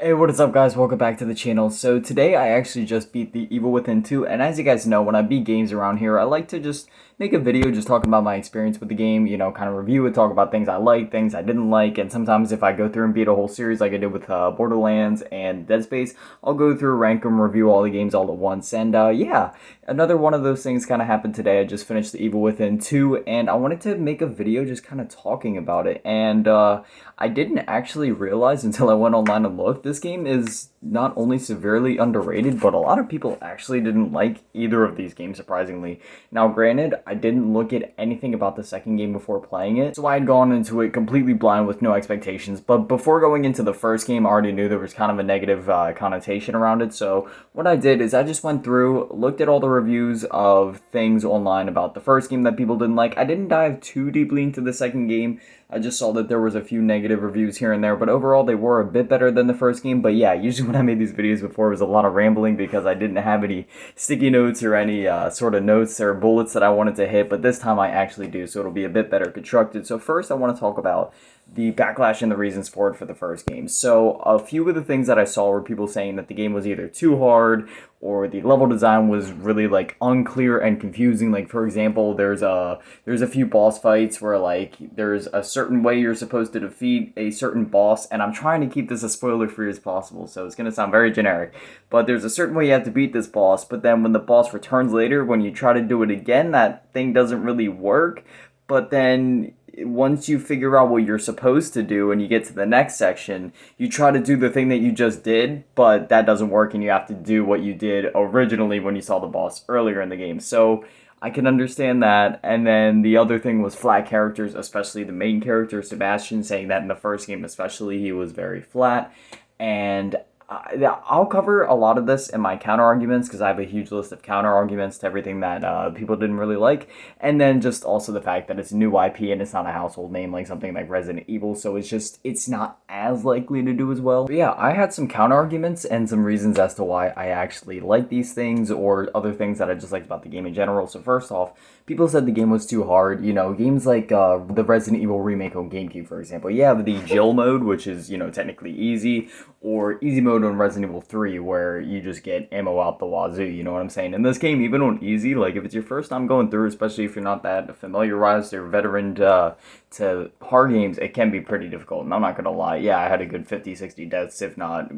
Hey, what is up guys? Welcome back to the channel. So today I actually just beat the Evil Within 2, and as you guys know, when I beat games around here, I like to just make a video just talking about my experience with the game, kind of review it, talk about things I like, things I didn't like, and sometimes if I go through and beat a whole series like I did with Borderlands and Dead Space, I'll go through, rank them, review all the games all at once, and yeah, another one of those things kind of happened today. I just finished the Evil Within 2, and I wanted to make a video just kind of talking about it, and I didn't actually realize until I went online and looked, this game is not only severely underrated, but a lot of people actually didn't like either of these games, surprisingly. Now, granted, I didn't look at anything about the second game before playing it, so I had gone into it completely blind with no expectations. But before going into the first game, I already knew there was kind of a negative connotation around it, so what I did is I just went through, looked at all the reviews of things online about the first game that people didn't like. I didn't dive too deeply into the second game. I just saw that there was a few negative reviews here and there, but overall they were a bit better than the first game. But yeah, usually when I made these videos before, it was a lot of rambling because I didn't have any sticky notes or any sort of notes or bullets that I wanted to hit, but this time I actually do, so it'll be a bit better constructed. So first I want to talk about the backlash and the reasons for it for the first game. So a few of the things that I saw were people saying that the game was either too hard or the level design was really like unclear and confusing. Like for example, there's a few boss fights where like there's a certain way you're supposed to defeat a certain boss, and I'm trying to keep this as spoiler free as possible, so it's gonna sound very generic. But there's a certain way you have to beat this boss, but then when the boss returns later, when you try to do it again, that thing doesn't really work. But then once you figure out what you're supposed to do and you get to the next section, you try to do the thing that you just did, but that doesn't work and you have to do what you did originally when you saw the boss earlier in the game. So I can understand that. And then the other thing was flat characters, especially the main character, Sebastian, saying that in the first game especially, he was very flat. And I'll cover a lot of this in my counter arguments because I have a huge list of counter arguments to everything that people didn't really like, and then just also the fact that it's a new IP and it's not a household name like something like Resident Evil, so it's not as likely to do as well. But yeah, I had some counter arguments and some reasons as to why I actually like these things or other things that I just liked about the game in general. So first off, people said the game was too hard. Games like the Resident Evil remake on GameCube, for example. You have the Jill mode, which is technically easy, or easy mode on Resident Evil 3 where you just get ammo out the wazoo, you know what I'm saying? In this game, even on easy, like if it's your first time going through, especially if you're not that familiarized or veteran to hard games, it can be pretty difficult. And I'm not gonna lie, yeah, I had a good 50, 60 deaths, if not,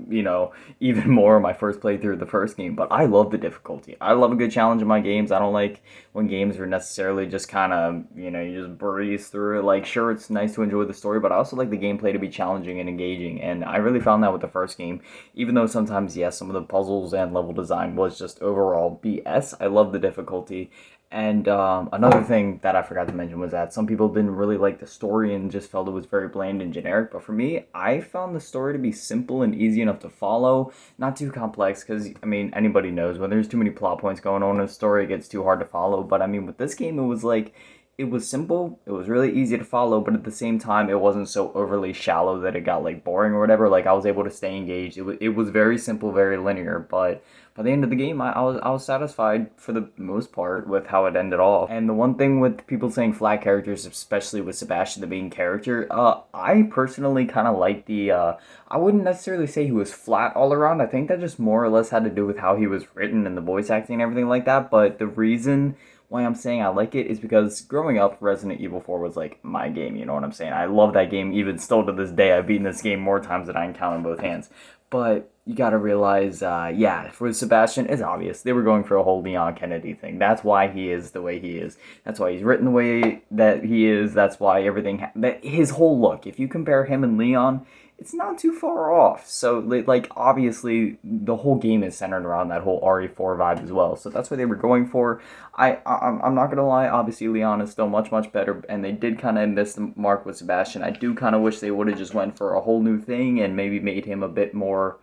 even more on my first playthrough of the first game. But I love the difficulty. I love a good challenge in my games. I don't like when games are necessarily just kind of, you just breeze through it. Like, sure, it's nice to enjoy the story, but I also like the gameplay to be challenging and engaging. And I really found that with the first game. Even though sometimes, yes, some of the puzzles and level design was just overall BS, I love the difficulty. And another thing that I forgot to mention was that some people didn't really like the story and just felt it was very bland and generic. But for me, I found the story to be simple and easy enough to follow, not too complex. Because anybody knows when there's too many plot points going on in a story, it gets too hard to follow. But with this game, it was like it was simple, it was really easy to follow, but at the same time, it wasn't so overly shallow that it got like boring or whatever. Like I was able to stay engaged. It was very simple, very linear, but by the end of the game, I was satisfied for the most part with how it ended off. And the one thing with people saying flat characters, especially with Sebastian, the main character, I personally kind of like I wouldn't necessarily say he was flat all around. I think that just more or less had to do with how he was written and the voice acting and everything like that. But the reason why I'm saying I like it is because growing up, Resident Evil 4 was like my game, you know what I'm saying? I love that game even still to this day. I've beaten this game more times than I can count on both hands. But you gotta realize, yeah, for Sebastian, it's obvious. They were going for a whole Leon Kennedy thing. That's why he is the way he is. That's why he's written the way that he is. That's why that his whole look, if you compare him and Leon, it's not too far off. So, like, obviously, the whole game is centered around that whole RE4 vibe as well. So that's what they were going for. I'm not gonna lie. Obviously, Leon is still much, much better, and they did kind of miss the mark with Sebastian. I do kind of wish they would have just went for a whole new thing and maybe made him a bit more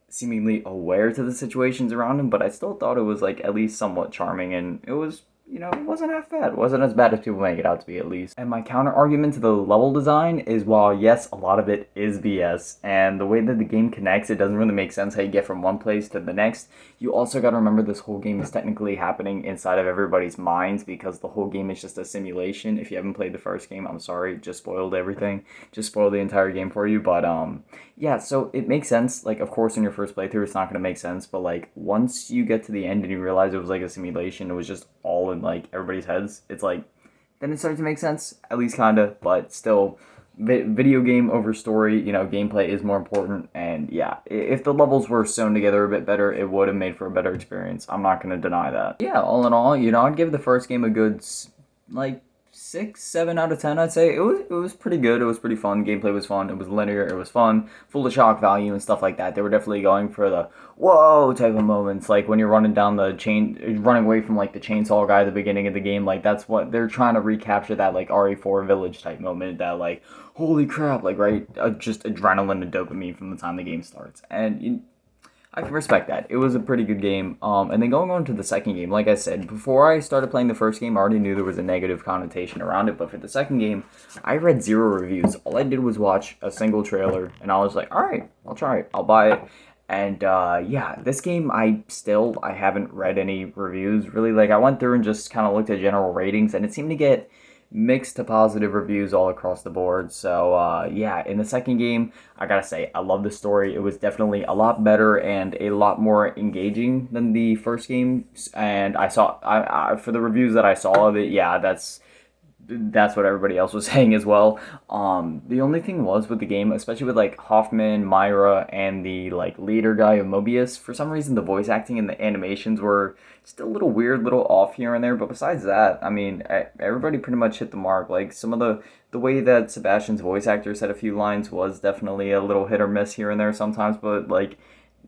seemingly aware to the situations around him, but I still thought it was like at least somewhat charming, and it was it wasn't half bad. It wasn't as bad as people make it out to be, at least. And my counter argument to the level design is, while yes, a lot of it is BS, and the way that the game connects, it doesn't really make sense how you get from one place to the next. You also got to remember this whole game is technically happening inside of everybody's minds, because the whole game is just a simulation. If you haven't played the first game, I'm sorry, just spoiled everything. Just spoiled the entire game for you. But yeah, so it makes sense. Like, of course, in your first playthrough, it's not going to make sense. But, like, once you get to the end and you realize it was, like, a simulation, it was just all in, like, everybody's heads, it's like, then it started to make sense. At least kind of. But still, video game over story, gameplay is more important. And, yeah, if the levels were sewn together a bit better, it would have made for a better experience. I'm not going to deny that. Yeah, all in all, I'd give the first game a good, like, 6, 7 out of 10. I'd say it was pretty good. It was pretty fun. Gameplay was fun. It was linear. It was fun, full of shock value and stuff like that. They were definitely going for the whoa type of moments, like when you're running down the running away from like the chainsaw guy at the beginning of the game. Like that's what they're trying to recapture, that like RE4 Village type moment. That like holy crap, like right, just adrenaline and dopamine from the time the game starts. And I can respect that. It was a pretty good game. And then going on to the second game, like I said, before I started playing the first game, I already knew there was a negative connotation around it. But for the second game, I read 0 reviews. All I did was watch a single trailer, and I was like, all right, I'll try it. I'll buy it. And yeah, this game, I haven't read any reviews, really. Like, I went through and just kind of looked at general ratings, and it seemed to get mixed to positive reviews all across the board. So yeah, in the second game, I gotta say, I love the story. It was definitely a lot better and a lot more engaging than the first game. And for the reviews that I saw of it, yeah, that's what everybody else was saying as well. The only thing was with the game, especially with like Hoffman, Myra, and the like leader guy of Mobius, for some reason the voice acting and the animations were just a little weird, little off here and there. But besides that, I mean, everybody pretty much hit the mark. Like some of the way that Sebastian's voice actor said a few lines was definitely a little hit or miss here and there sometimes, but like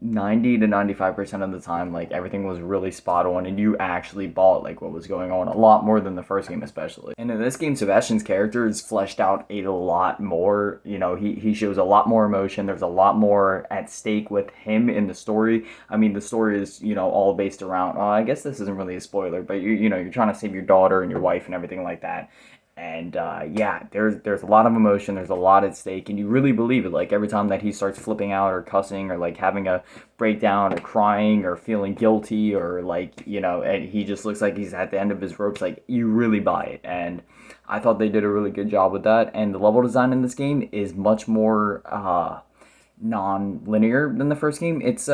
90 to 95% of the time, like everything was really spot on, and you actually bought like what was going on a lot more than the first game, especially. And in this game, Sebastian's character is fleshed out a lot more. He shows a lot more emotion. There's a lot more at stake with him in the story. I mean, the story is all based around. I guess this isn't really a spoiler, but you're trying to save your daughter and your wife and everything like that. And yeah, there's a lot of emotion, there's a lot at stake, and you really believe it. Like every time that he starts flipping out or cussing or like having a breakdown or crying or feeling guilty or like and he just looks like he's at the end of his ropes, like you really buy it. And I thought they did a really good job with that. And the level design in this game is much more non-linear than the first game. It's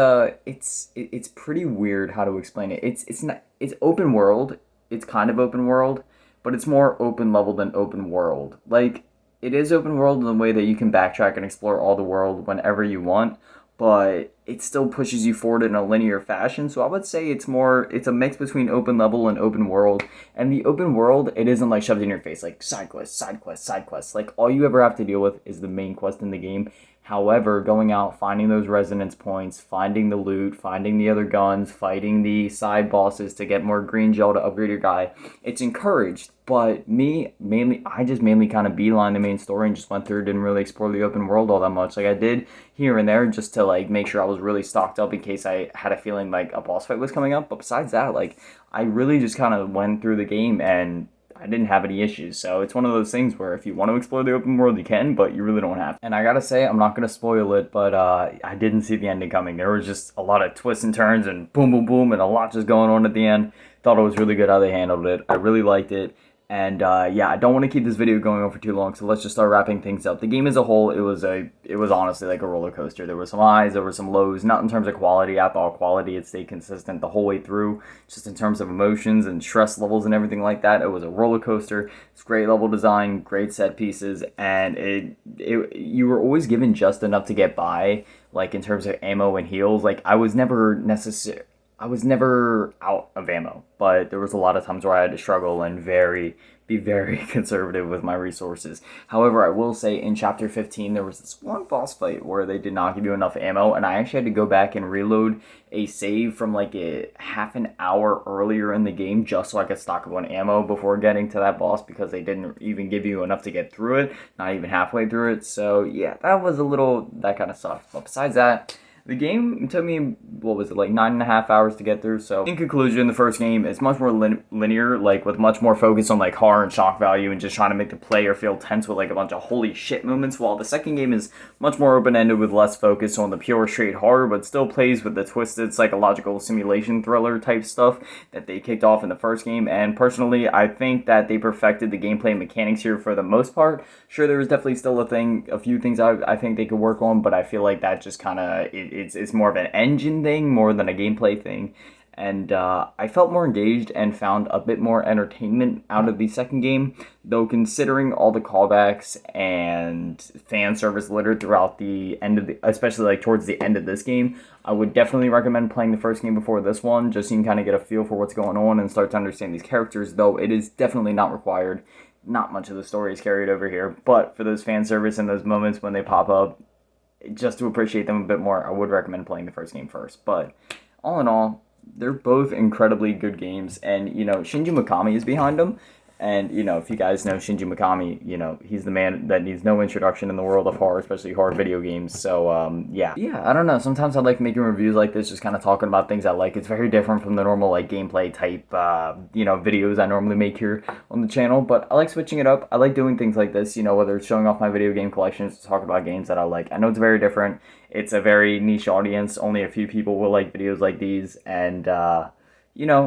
pretty weird how to explain it. It's open world. It's kind of open world, but it's more open level than open world. Like, it is open world in the way that you can backtrack and explore all the world whenever you want, but it still pushes you forward in a linear fashion. So I would say it's a mix between open level and open world. And the open world, it isn't like shoved in your face, like side quest, side quest, side quest. Like, all you ever have to deal with is the main quest in the game. However, going out, finding those resonance points, finding the loot, finding the other guns, fighting the side bosses to get more green gel to upgrade your guy, it's encouraged. But I just mainly kind of beeline the main story and just went through, didn't really explore the open world all that much. Like I did here and there just to like make sure I was really stocked up in case I had a feeling like a boss fight was coming up. But besides that, like I really just kind of went through the game and I didn't have any issues. So it's one of those things where if you want to explore the open world, you can, but you really don't have to. And I gotta say, I'm not gonna spoil it, but I didn't see the ending coming. There was just a lot of twists and turns and boom, boom, boom, and a lot just going on at the end. Thought it was really good how they handled it. I really liked it. And yeah, I don't want to keep this video going on for too long, so let's just start wrapping things up. The game as a whole, it was honestly like a roller coaster. There were some highs, there were some lows. Not in terms of quality. I thought quality had stayed consistent the whole way through. Just in terms of emotions and stress levels and everything like that, it was a roller coaster. It's great level design, great set pieces, and you were always given just enough to get by, like in terms of ammo and heals. Like I was never out of ammo, but there was a lot of times where I had to struggle and be very conservative with my resources. However, I will say in chapter 15, there was this one boss fight where they did not give you enough ammo, and I actually had to go back and reload a save from like a half an hour earlier in the game just so I could stock up on ammo before getting to that boss, because they didn't even give you enough to get through it, not even halfway through it. So yeah, that kind of sucked. But besides that, The game took me, what was it, like 9.5 hours to get through. So in conclusion, the first game is much more linear, like with much more focus on like horror and shock value and just trying to make the player feel tense with like a bunch of holy shit moments, while the second game is much more open-ended with less focus on the pure straight horror, but still plays with the twisted psychological simulation thriller type stuff that they kicked off in the first game. And personally, I think that they perfected the gameplay mechanics here for the most part. Sure, there was definitely still a few things I think they could work on, but I feel like that just kind of it's more of an engine thing more than a gameplay thing. And I felt more engaged and found a bit more entertainment out of the second game, though considering all the callbacks and fan service littered throughout the end of especially like towards the end of this game, I would definitely recommend playing the first game before this one, just so you can kind of get a feel for what's going on and start to understand these characters, though it is definitely not required. Not much of the story is carried over here, but for those fan service and those moments when they pop up, just to appreciate them a bit more, I would recommend playing the first game first. But all in all, they're both incredibly good games, and Shinji Mikami is behind them. And if you guys know Shinji Mikami, he's the man that needs no introduction in the world of horror, especially horror video games. So yeah, I don't know, sometimes I like making reviews like this, just kind of talking about things I like. It's very different from the normal like gameplay type videos I normally make here on the channel, but I like switching it up. I like doing things like this, whether it's showing off my video game collections, talking about games that I like. I know it's very different, it's a very niche audience, only a few people will like videos like these, and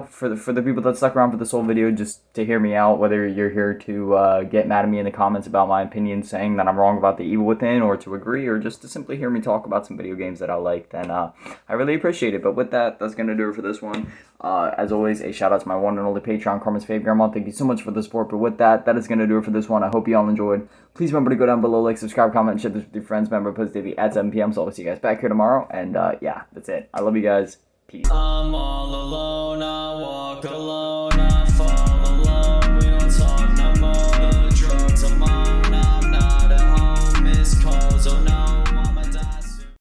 for the people that stuck around for this whole video just to hear me out, whether you're here to get mad at me in the comments about my opinion, saying that I'm wrong about the Evil Within, or to agree, or just to simply hear me talk about some video games that I like, then I really appreciate it. But with that, that's going to do it for this one. As always, a shout out to my one and only Patreon, Karma's Fave Grandma. Thank you so much for the support. But with that, that is going to do it for this one. I hope you all enjoyed. Please remember to go down below, like, subscribe, comment, and share this with your friends. Remember, post daily at 7 p.m. So I'll see you guys back here tomorrow. And yeah, that's it. I love you guys. Peace. I'm all alone.